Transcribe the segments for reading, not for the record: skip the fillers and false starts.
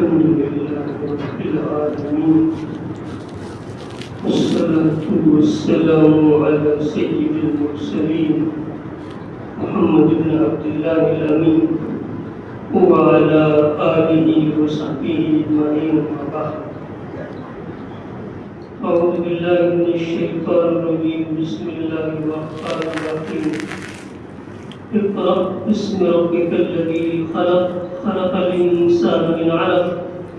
الحمد لله رب العالمين والصلاة والسلام على سيد المرسلين محمد بن عبد الله الأمين وعلى آله وصحبه أجمعين أما بعد أعوذ بالله من الشيطان الرجيم بسم الله الرحمن الرحيم اقرأ باسم ربك الذي خلق خلق الإنسان من علق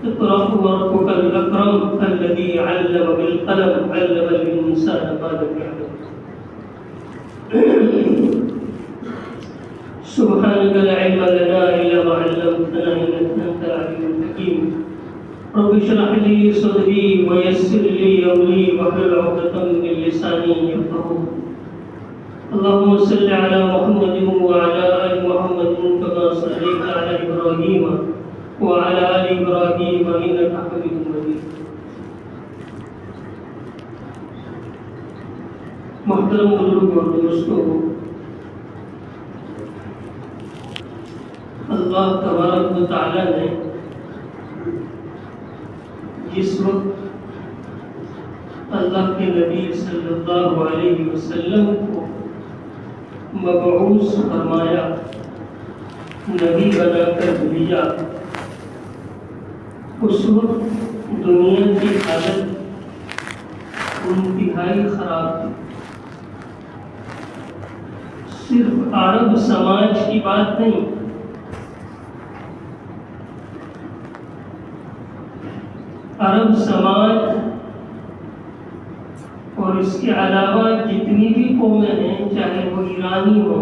اقرأ وربك الأكرم الذي علم بالقلم علم الإنسان ما لم يعلم سبحانك لا علم لنا إلا ما علمتنا إنك أنت العليم الحكيم رب اشرح لي صدري ويسر لي أمري واحلل عقدة من لساني يفقهوا اللهم صل على محمد وعلى آل محمد كما صليت على إبراهيم وعلى آل إبراهيم إنك حميد مجيد. محترم بزرگ اور دوستوں، اللہ تبارک و تعالی نے جس وقت اللہ کے نبی صلی اللہ علیہ وسلم کو مبعوث فرمایا، نبی بنا کر بھیجا، اس وقت دنیا کی حالت انتہائی خراب تھی. صرف عرب سماج کی بات نہیں، عرب سماج اور اس کے علاوہ جتنی بھی قومیں ہیں، چاہے وہ ایرانی ہو،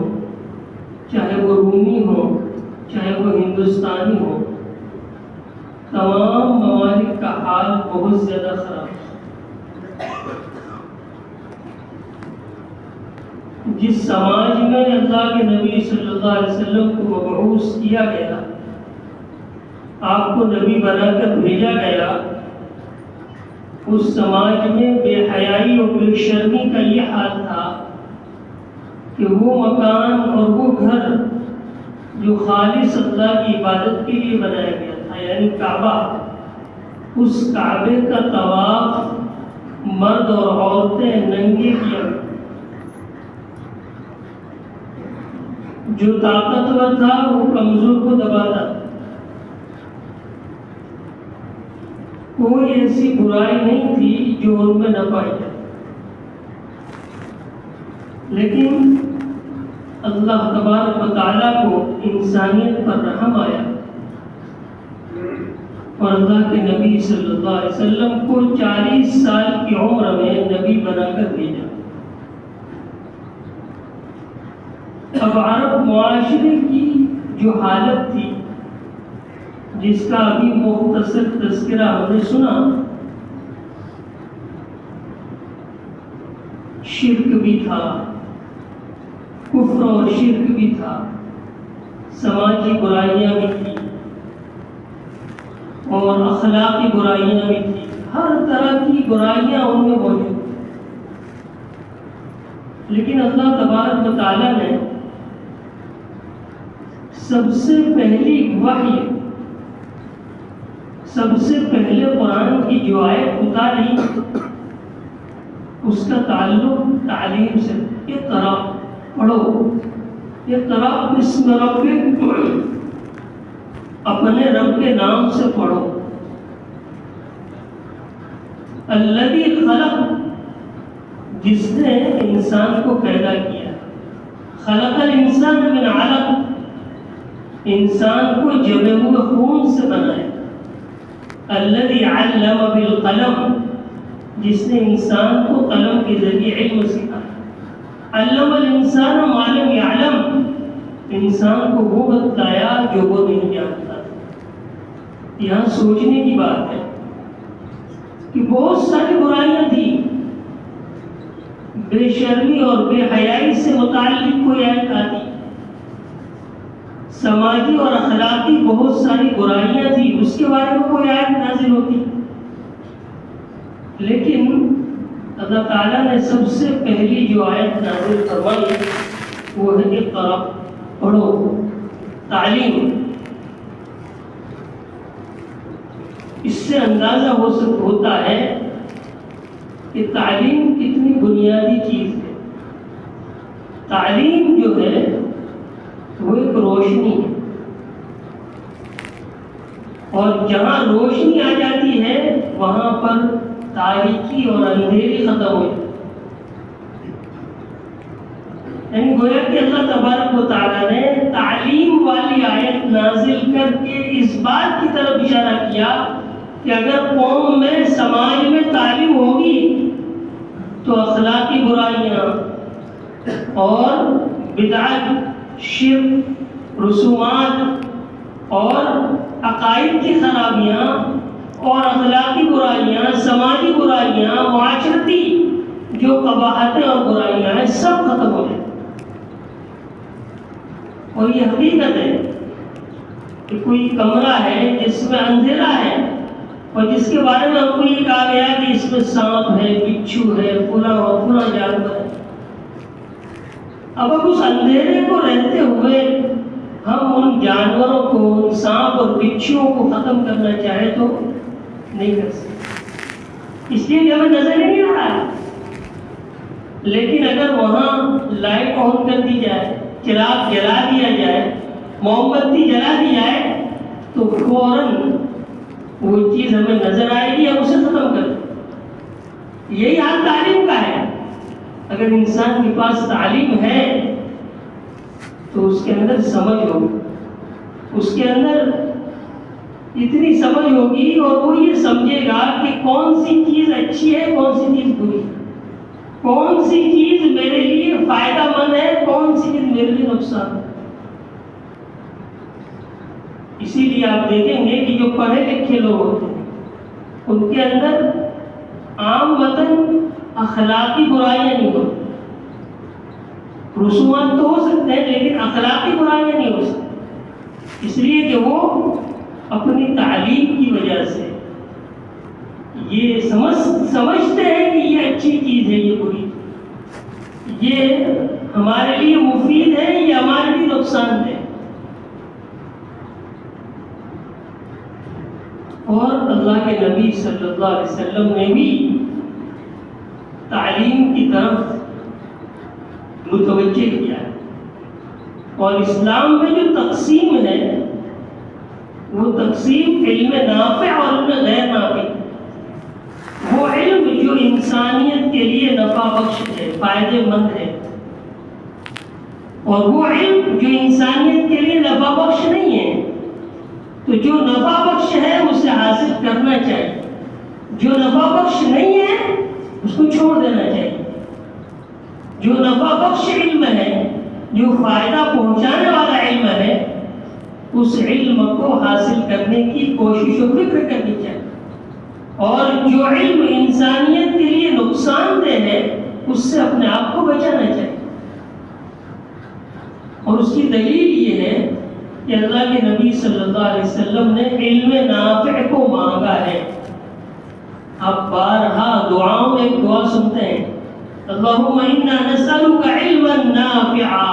چاہے وہ رومی ہو، چاہے وہ ہندوستانی ہو، تمام ممالک کا حال بہت زیادہ خراب ہے. جس سماج میں اللہ کے نبی صلی اللہ علیہ وسلم کو مبعوث کیا گیا، آپ کو نبی بنا کر بھیجا گیا، اس سماج میں بے حیائی اور بے شرمی کا یہ حال تھا کہ وہ مکان اور وہ گھر جو خالص اللہ کی عبادت کے لیے بنایا گیا تھا، یعنی کعبہ، اس کعبے کا طواف مرد اور عورتیں ننگے کیا. جو طاقتور تھا وہ کمزور کو دباتا. کوئی ایسی برائی نہیں تھی جو ان میں نہ پائی جائے. لیکن اللہ تبارک و تعالیٰ کو انسانیت پر رحم آیا اور اللہ کے نبی صلی اللہ علیہ وسلم کو 40 سال کی عمر میں نبی بنا کر بھیجا. اب عرب معاشرے کی جو حالت تھی، جس کا ابھی مختصر تذکرہ ہم نے سنا، شرک بھی تھا، کفر اور شرک بھی تھا، سماجی برائیاں بھی تھیں اور اخلاقی برائیاں بھی تھیں. ہر طرح کی برائیاں ان میں موجود تھیں. لیکن اللہ تبارک و تعالیٰ نے سب سے پہلی وحی، سب سے پہلے قرآن کی جو آیت اتاری، اس کا تعلق تعلیم سے. اقرأ، پڑھو. اقرأ بسم ربک، اپنے رب کے نام سے پڑھو. الذی خلق، جس نے انسان کو پیدا کیا. خلق الانسان من علق، انسان کو جمے ہوئے خون سے بنایا. الذی علم بالقلم، جس نے انسان کو قلم کے ذریعے علم سکھایا. علم الانسان ما لم یعلم، انسان کو وہ بتلایا جو وہ نہیں جانتا تھا. یہاں سوچنے کی بات ہے کہ بہت ساری برائیاں تھیں، بے شرمی اور بے حیائی سے متعلق کوئی آیت آتی، سماجی اور اخلاقی بہت ساری برائیاں تھیں، اس کے بارے میں کوئی آیت نازل ہوتی. لیکن اللہ تعالیٰ نے سب سے پہلی جو آیت نازل فرمائی وہ ہے اقرأ، پڑھو، تعلیم. اس سے اندازہ ہوتا ہے کہ تعلیم کتنی بنیادی چیز ہے۔ تعلیم جو ہے وہ ایک روشنی ہے، اور جہاں روشنی آ جاتی ہے وہاں پر تاریکی اور اندھیری ختم ہو جاتی ہے۔ یعنی گویا کہ اللہ تبارک و تعالیٰ نے تعلیم والی آیت نازل کر کے اس بات کی طرف اشارہ کیا کہ اگر قوم میں، سماج میں تعلیم ہوگی تو اخلاقی برائیاں اور بدعت، شرک، رسومات اور عقائد کی خرابیاں اور اخلاقی برائیاں، سماجی برائیاں، معاشرتی جو قباحتیں اور برائیاں ہیں سب ختم ہو جائیں۔ اور یہ حقیقت ہے کہ کوئی کمرہ ہے جس میں اندھیرا ہے اور جس کے بارے میں ہم کو یہ کہا گیا کہ اس میں سانپ ہے، بچھو ہے، فلاں اور فلاں جانور ہے، اب اس اندھیرے کو رہتے ہوئے ہم ان جانوروں کو، ان سانپ اور بچھوؤں کو ختم کرنا چاہے تو نہیں کر سکتے، اس لیے کہ ہمیں نظر نہیں آ رہا ہے۔ لیکن اگر وہاں لائٹ آن کر دی جائے، چراغ جلا دیا جائے، موم بتی جلا دی جائے تو فوراً وہ چیز ہمیں نظر آئے گی، ہم اسے ختم کر دیں۔ یہی حال تعلیم کا ہے۔ اگر انسان کے پاس تعلیم ہے تو اس کے اندر سمجھ ہوگی، اس کے اندر اتنی سمجھ ہوگی اور وہ یہ سمجھے گا کہ کون سی چیز اچھی ہے، کون سی چیز بری ہے، کون سی چیز میرے لیے فائدہ مند ہے، کون سی چیز میرے لیے نقصان ہے۔ اسی لیے آپ دیکھیں گے کہ جو پڑھے لکھے لوگ ہوتے ہیں ان کے اندر عام وطن اخلاقی برائیاں نہیں ہوتی، رسومات تو ہو سکتے ہیں لیکن اخلاقی برائیاں نہیں ہو سکتی، اس لیے کہ وہ اپنی تعلیم کی وجہ سے یہ سمجھتے ہیں کہ یہ اچھی چیز ہے، یہ بری، یہ ہمارے لیے مفید ہے، یہ ہمارے لیے نقصان دہ۔ اور اللہ کے نبی صلی اللہ علیہ وسلم نے بھی تعلیم کی طرف متوجہ کیا ہے، اور اسلام میں جو تقسیم ہے وہ تقسیم علم نافع اور علم غیر نافع، وہ علم جو انسانیت کے لیے نفع بخش ہے، فائدے مند ہے، اور وہ علم جو انسانیت کے لیے نفع بخش نہیں ہے، تو جو نفع بخش ہے اسے حاصل کرنا چاہیے، جو نفع بخش نہیں ہے اس کو چھوڑ دینا چاہیے۔ جو نفع بخش علم ہے، جو فائدہ پہنچانے والا علم ہے، اس علم کو حاصل کرنے کی کوشش و فکر کرنی چاہیے، اور جو علم انسانیت کے لیے نقصان دہ ہے اس سے اپنے آپ کو بچانا چاہیے۔ اور اس کی دلیل یہ ہے کہ اللہ کے نبی صلی اللہ علیہ وسلم نے علم نافع کو مانگا ہے۔ آپ بارہا دعاؤں میں ایک دعا سنتے ہیں، اللہم انا نسألک علما نافعا،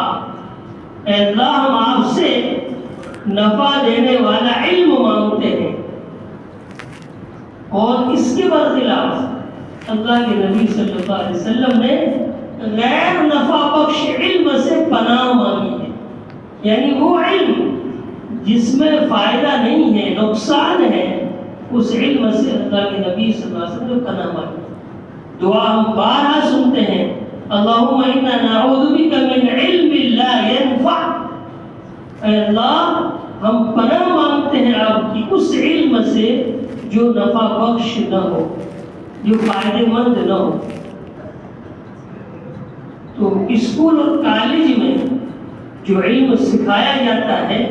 اے اللہ ہم آپ سے نفع دینے والا علم مانگتے ہیں۔ اور اس کے برخلاف اللہ کے نبی صلی اللہ علیہ وسلم نے غیر نفع بخش علم سے پناہ مانگی ہے، یعنی وہ علم جس میں فائدہ نہیں ہے، نقصان ہے، اس علم سے اللہ کے نبی صلی اللہ علیہ وسلم نے پناہ مانگی۔ دعا ہم بارہا سنتے ہیں، اللہم انا نعوذ بک من علم لا ينفع، اے اللہ ہم پناہ مانگتے ہیں آپ کی اس علم سے جو نفع بخش نہ ہو، جو فائدے مند نہ ہو۔ تو اسکول اور کالج میں جو علم سکھایا جاتا ہے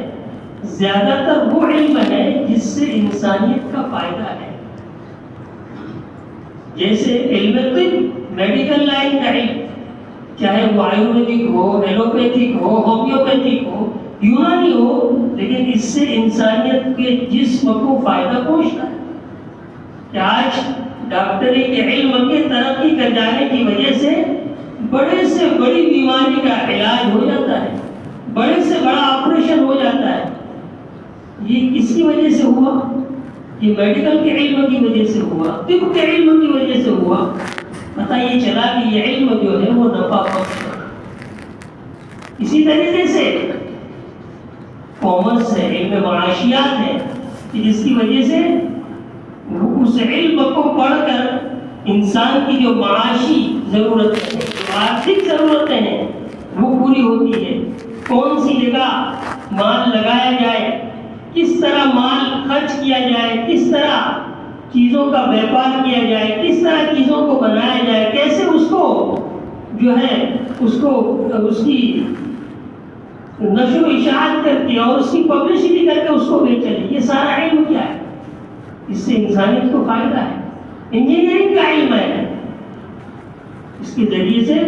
زیادہ تر وہ علم ہے جس سے انسانیت کا فائدہ ہے، جیسے علم طب، میڈیکل لائن کا علم، چاہے وہ آیورویدک ہو، ایلوپیتھک ہو، ہومیوپیتھک ہو، یونانی ہو، لیکن اس سے انسانیت کے جسم کو فائدہ پہنچتا ہے۔ کہ آج ڈاکٹری کے علم کے ترقی کر جانے کی وجہ سے بڑے سے بڑی بیماری کا علاج ہو جاتا ہے، بڑے سے بڑا آپریشن ہو جاتا ہے۔ یہ کس کی وجہ سے ہوا؟ یہ میڈیکل کے علم کی وجہ سے ہوا، طب کے علم کی وجہ سے ہوا، پتہ یہ چلا کہ یہ علم جو ہے وہ نفع بخش ہے۔ اسی طریقے سے کامرس ہے، علم معاشیات ہے، جس کی وجہ سے اس علم کو پڑھ کر انسان کی جو معاشی ضرورتیں ہیں، جو آرتھک ضرورتیں ہیں، وہ پوری ہوتی ہے۔ کون سی جگہ مال لگایا جائے، کس طرح مال خرچ کیا جائے، کس طرح چیزوں کا بیپار کیا جائے، کس طرح چیزوں کو بنایا جائے، کیسے اس کو جو ہے اس کی نشر و اشاعت کر کے اور اس کی پبلسٹی کر کے اس کو بیچا جائے، یہ سارا علم کیا ہے؟ اس سے انسانیت کو فائدہ ہے۔ انجینئرنگ کا علم ہے، اس کے ذریعے سے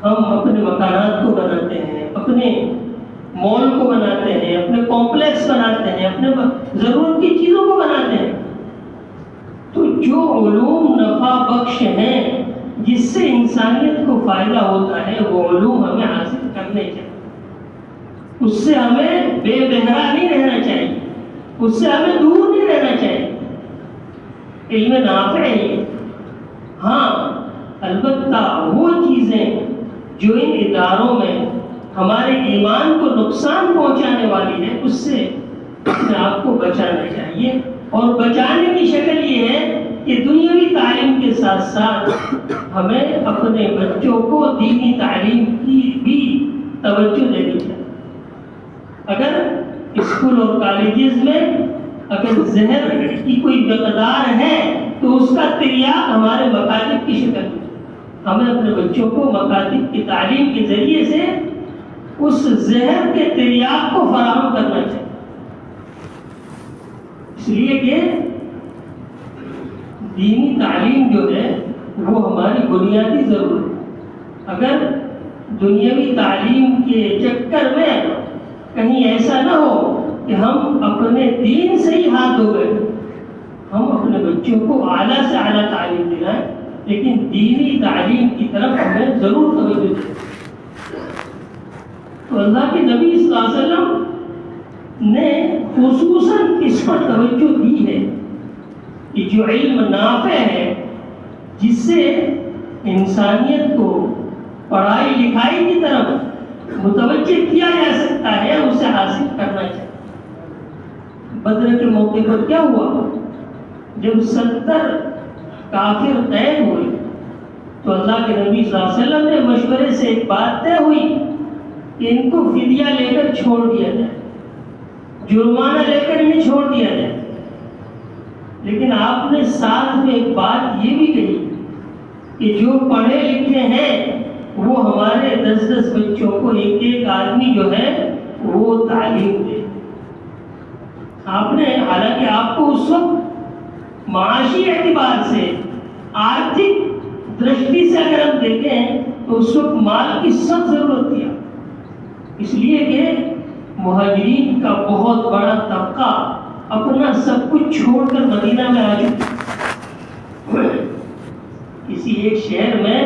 ہم اپنے مکانات کو بناتے ہیں، اپنے مال کو بناتے ہیں، اپنے کمپلیکس بناتے ہیں، اپنے ضرورت کی چیزوں کو بناتے ہیں۔ تو جو علوم نفع بخش ہیں، جس سے انسانیت کو فائدہ ہوتا ہے، وہ علوم ہمیں حاصل کرنے چاہیے۔ اس سے ہمیں بے بہرا نہیں رہنا چاہیے، اس سے ہمیں دور نہیں رہنا چاہیے۔ علم نافع ہے، ہاں البتہ وہ چیزیں جو ان اداروں میں ہمارے ایمان کو نقصان پہنچانے والی ہے، اس سے اپنے آپ کو بچانا چاہیے۔ اور بچانے کی شکل یہ ہے کہ دنیاوی تعلیم کے ساتھ ساتھ ہمیں اپنے بچوں کو دینی تعلیم کی بھی توجہ دینی چاہیے۔ اگر اسکول اور کالجز میں اگر زہر کی کوئی مقدار ہے تو اس کا تریاق ہمارے مکاتب کی شکل میں، ہمیں اپنے بچوں کو مکاتب کی تعلیم کے ذریعے سے اس زہر کے تریاق کو فراہم کرنا چاہیے۔ اس لیے کہ دینی تعلیم جو ہے وہ ہماری بنیادی ضرورت ہے۔ اگر دنیاوی تعلیم کے چکر میں کہیں ایسا نہ ہو کہ ہم اپنے دین سے ہی ہاتھ دھو گئے، ہم اپنے بچوں کو اعلیٰ سے اعلیٰ تعلیم دلائیں، لیکن دینی تعلیم کی طرف ہمیں ضرور توجہ دیں۔ تو اللہ کے نبی صلی اللہ علیہ وسلم نے خصوصاً اس پر توجہ دی ہے کہ جو علم نافع ہے، جس سے انسانیت کو پڑھائی لکھائی کی طرف متوجہ کیا جا سکتا ہے، اسے حاصل کرنا چاہیے۔ بدر کے موقع پر کیا ہوا؟ جب 70 کافر قید ہوئے تو اللہ کے نبی صلی اللہ علیہ وسلم نے مشورے سے ایک بات طے ہوئی کہ ان کو فدیہ لے کر چھوڑ دیا جائے، جرمانہ لے کر انہیں چھوڑ دیا جائے۔ لیکن آپ نے ساتھ میں ایک بات یہ بھی کہی کہ جو پڑھے لکھے ہیں وہ ہمارے 10 بچوں کو ایک آدمی جو ہے وہ تعلیم دے۔ آپ نے، حالانکہ آپ کو اس وقت معاشی اعتبار سے، آرتھک درشٹی سے اگر ہم دیکھیں تو اس وقت مال کی سخت ضرورت تھی، اس لیے کہ مہاجرین کا بہت بڑا طبقہ اپنا سب کچھ چھوڑ کر مدینہ میں آ چکا۔ کسی ایک شہر میں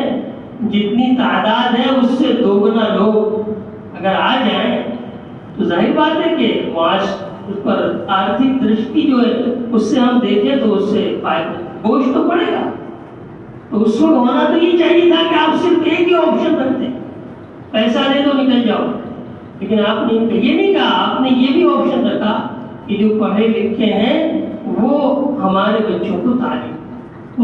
جتنی تعداد ہے اس سے 2 گنا لوگ اگر آ جائیں تو ظاہر بات ہے کہ معاش اس پر آرتھک درشٹی جو ہے اس سے ہم دیکھیں تو اس سے فائدہ بوجھ تو پڑے گا۔ تو اس وقت ہونا تو یہ چاہیے تھا کہ آپ صرف ایک ہی آپشن رکھتے، پیسہ دے دو نکل جاؤ، لیکن آپ نے یہ نہیں کہا، آپ نے یہ بھی آپشن رکھا کہ جو پڑھے لکھے ہیں وہ ہمارے بچوں کو تعلیم۔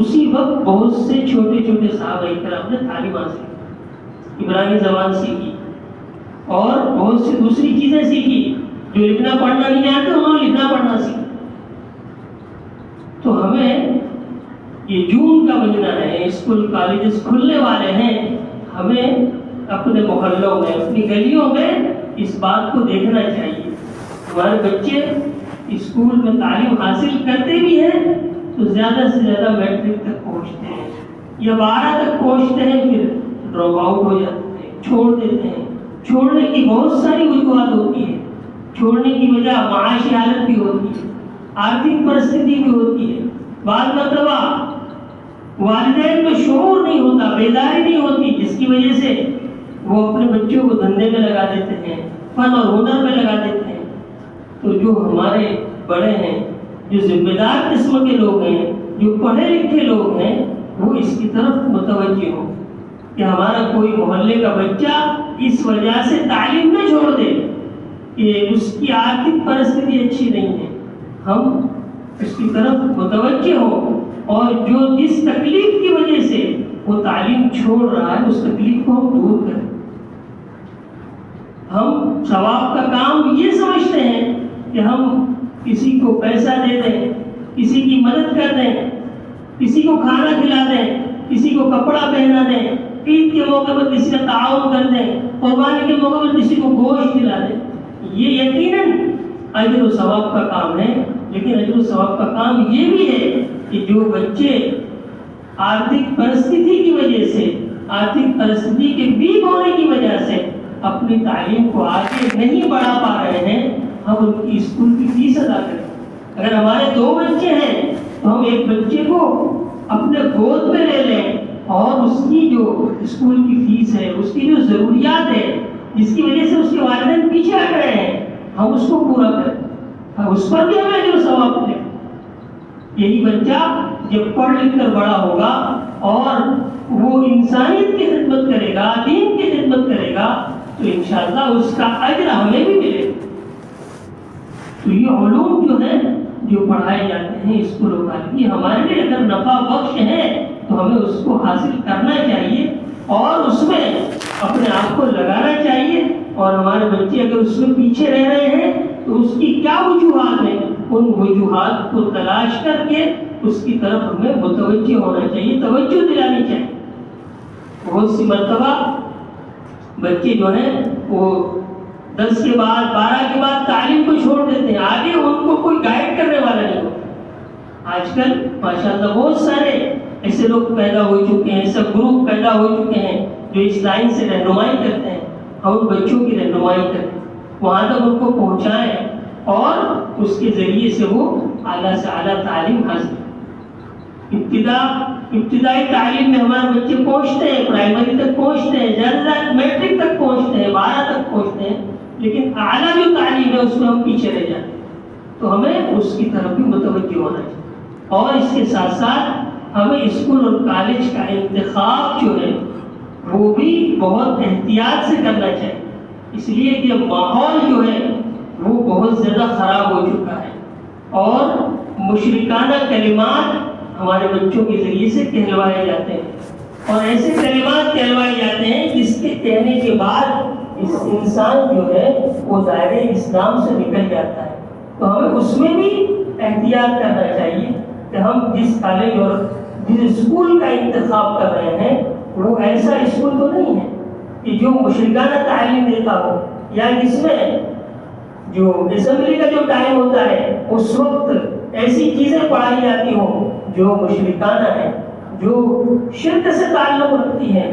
اسی وقت بہت سے چھوٹے چھوٹے صحابہ کرام نے تعلیم حاصل کی، عبرانی زبان سیکھی اور بہت سی دوسری چیزیں سیکھی۔ جو لکھنا پڑھنا نہیں جانتے انہوں نے لکھنا پڑھنا سیکھا۔ تو ہمیں یہ جون کا مہینہ ہے، اسکول کالجز کھلنے والے ہیں، ہمیں اپنے محلوں میں، اپنی گلیوں میں اس بات کو دیکھنا چاہیے۔ ہمارے بچے اسکول میں تعلیم حاصل کرتے بھی ہیں تو زیادہ سے زیادہ میٹرک تک پہنچتے ہیں یا 12 تک پہنچتے ہیں، پھر ڈراپ آؤٹ ہو جاتے ہیں، چھوڑ دیتے ہیں۔ چھوڑنے کی بہت ساری وجوہات ہوتی ہیں، چھوڑنے کی وجہ معاشی حالت بھی ہوتی ہے، آرتھک پرستھتی بھی ہوتی ہے، بعض مرتبہ والدین میں شعور نہیں ہوتا، بیداری نہیں ہوتی، جس کی وجہ سے وہ اپنے بچوں کو دھندے میں لگا دیتے ہیں، فن اور ہنر میں لگا دیتے ہیں۔ تو جو ہمارے بڑے ہیں جو ذمہ دار قسم کے لوگ ہیں، جو پڑھے لکھے لوگ ہیں، وہ اس کی طرف متوجہ ہوں کہ ہمارا کوئی محلے کا بچہ اس وجہ سے تعلیم نہ چھوڑ دے کہ اس کی آرتھک پرستھتی اچھی نہیں ہے. ہم اس کی طرف متوجہ ہوں اور جو جس تکلیف کی وجہ سے وہ تعلیم چھوڑ رہا ہے اس تکلیف کو ہم دور کریں. ہم ثواب کا کام یہ سمجھتے ہیں کہ ہم کسی کو پیسہ دے دیں، کسی کی مدد کر دیں، کسی کو کھانا کھلا دیں، کسی کو کپڑا پہنا دیں، عید کے موقع پر کسی کا تعاون کر دیں، قربانی کے موقع پر کسی کو گوشت کھلا دیں. یہ یقیناً اجر و ثواب کا کام ہے، لیکن اجر و ثواب کا کام یہ بھی ہے کہ جو بچے آرتھک پرستھتی کی وجہ سے، آرتھک پرستھتی کے ویک ہونے کی وجہ سے اپنی تعلیم کو آگے نہیں بڑھا پا رہے ہیں، ہم ان کی اسکول کی فیس ادا کریں. اگر ہمارے 2 بچے ہیں تو ہم ایک بچے کو اپنے گود میں لے لیں اور اس کی جو اسکول کی فیس ہے، اس کی جو ضروریات ہے، جس کی وجہ سے اس کے والدین پیچھے ہٹ رہے ہیں، ہم اس کو پورا کریں، اس پر بھی ہمیں جو ثواب ملے. یہی بچہ جب پڑھ لکھ کر بڑا ہوگا اور وہ انسانیت کی خدمت کرے گا، دین کی خدمت کرے گا، تو انشاءاللہ اس کا اجر ہمیں بھی ملے گا. تو یہ علوم جو ہیں جو پڑھائے جاتے ہیں اسکولوں کا، یہ ہمارے لیے اگر نفع بخش ہے تو ہمیں اس کو حاصل کرنا چاہیے اور اس میں اپنے آپ کو لگانا چاہیے. اور ہمارے بچے اگر اس میں پیچھے رہ رہے ہیں تو اس کی کیا وجوہات ہیں، ان وجوہات کو تلاش کر کے اس کی طرف ہمیں متوجہ ہونا چاہیے، توجہ دلانی چاہیے. بہت سی مرتبہ بچے جو ہیں وہ 10 کے بعد 12 کے بعد تعلیم کو چھوڑ دیتے ہیں، آگے ان کو کوئی گائیڈ کرنے والا نہیں ہوتا. آج کل ماشاءاللہ بہت سارے ایسے لوگ پیدا ہو چکے ہیں، ایسے گروپ پیدا ہو چکے ہیں جو اس لائن سے رہنمائی کرتے ہیں. ہم ان بچوں کی رہنمائی کریں، وہاں تک ان کو پہنچائیں اور اس کے ذریعے سے وہ اعلیٰ سے اعلیٰ تعلیم حاصل کریں. ابتدائی تعلیم میں ہمارے بچے پہنچتے ہیں، پرائمری تک پہنچتے ہیں، زیادہ میٹرک تک پہنچتے ہیں، 12 تک پہنچتے ہیں، لیکن اعلیٰ جو تعلیم ہے اس میں ہم پیچھے رہ جاتے ہیں. تو ہمیں اس کی طرف بھی متوجہ ہونا چاہیے. اور اس کے ساتھ ساتھ ہمیں اسکول اور کالج کا انتخاب جو ہے وہ بھی بہت احتیاط سے کرنا چاہیے، اس لیے کہ ماحول جو ہے وہ بہت زیادہ خراب ہو چکا ہے اور مشرکانہ کلمات ہمارے بچوں کے ذریعے سے کہلوائے جاتے ہیں اور ایسے کلمات کہلوائے جاتے ہیں جس کے کہنے کے بعد اس انسان جو ہے وہ دائرے اسلام سے نکل جاتا ہے. تو ہمیں اس میں بھی احتیاط کرنا چاہیے کہ ہم جس کالج اور جس اسکول کا انتخاب کر رہے ہیں وہ ایسا اسکول تو نہیں ہے کہ جو مشرکانہ تعلیم دیتا ہو یا جس میں جو اسمبلی کا جو ٹائم ہوتا ہے اس وقت ایسی چیزیں پڑھائی جاتی ہوں جو مشرکانہ ہے، جو شرک سے تعلق رکھتی ہے.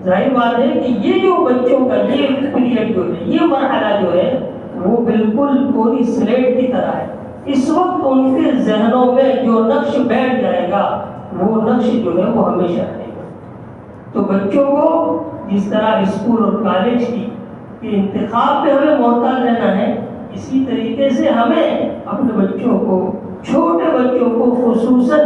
ظاہر بات ہے کہ یہ جو بچوں کا یہ پیریڈ جو ہے، یہ مرحلہ جو ہے وہ بالکل پوری سلیٹ کی طرح ہے. اس وقت ان کے ذہنوں میں جو نقش بیٹھ جائے گا وہ نقش جو ہے وہ ہمیشہ رہے گا. تو بچوں کو جس طرح اسکول اور کالج کی انتخاب پہ ہمیں محتاط رہنا ہے، اسی طریقے سے ہمیں اپنے بچوں کو، چھوٹے بچوں کو خصوصاً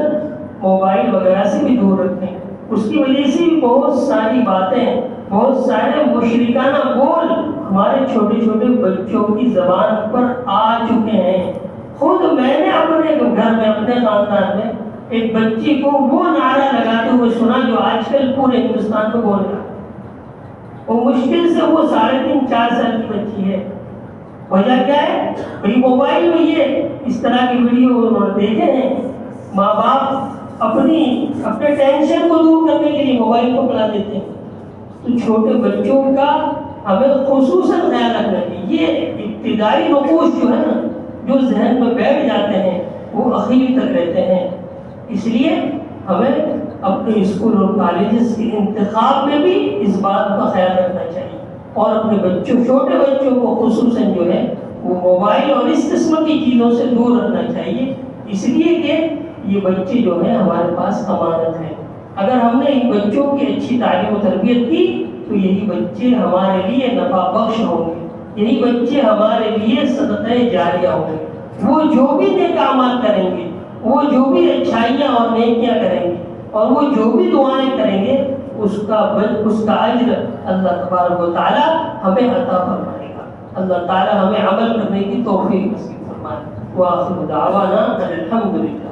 موبائل وغیرہ سے بھی دور رکھیں. اس کی وجہ سے بھی بہت ساری باتیں، بہت سارے مشرکانہ بول ہمارے چھوٹے چھوٹے بچوں کی زبان پر آ چکے ہیں. خود میں نے اپنے گھر میں، اپنے خاندان میں ایک بچی کو وہ نعرہ لگاتے ہوئے سنا جو آج کل پورے ہندوستان کو بول رہا. وہ مشکل سے وہ 3.5-4 سال کی بچی ہے. وجہ کیا ہے؟ بھئی موبائل میں یہ اس طرح کی ویڈیو انہوں نے دیکھے ہیں. ماں باپ اپنے ٹینشن کو دور کرنے کے لیے موبائل کو پلا دیتے ہیں. تو چھوٹے بچوں کا ہمیں خصوصاً خیال رکھنا چاہیے. یہ ابتدائی نقوش جو ہے نا، جو ذہن میں بیٹھ جاتے ہیں وہ اخیر تک رہتے ہیں. اس لیے ہمیں اپنے اسکول اور کالجز کے انتخاب میں بھی اس بات کا خیال رکھنا چاہیے اور اپنے بچوں، چھوٹے بچوں کو خصوصاً جو ہے وہ موبائل اور اس قسم کی چیزوں سے دور رکھنا چاہیے. اس لیے کہ یہ بچے جو ہیں ہمارے پاس امانت ہے. اگر ہم نے ان بچوں کی اچھی تعلیم و تربیت کی تو یہی بچے ہمارے لیے نفع بخش ہوں گے، یہی بچے ہمارے لیے صدقہ جاریہ ہوں گے. وہ جو بھی نیک اعمال کریں گے، وہ جو بھی اچھائیاں اور نیکیاں کریں گے اور وہ جو بھی دعائیں کریں گے اس کا اجر اللہ تبارک و تعالی ہمیں عطا فرمائے گا. اللہ تعالی ہمیں عمل کرنے کی توفیق نصیب فرمائے. وآخر دعوانا الحمدللہ.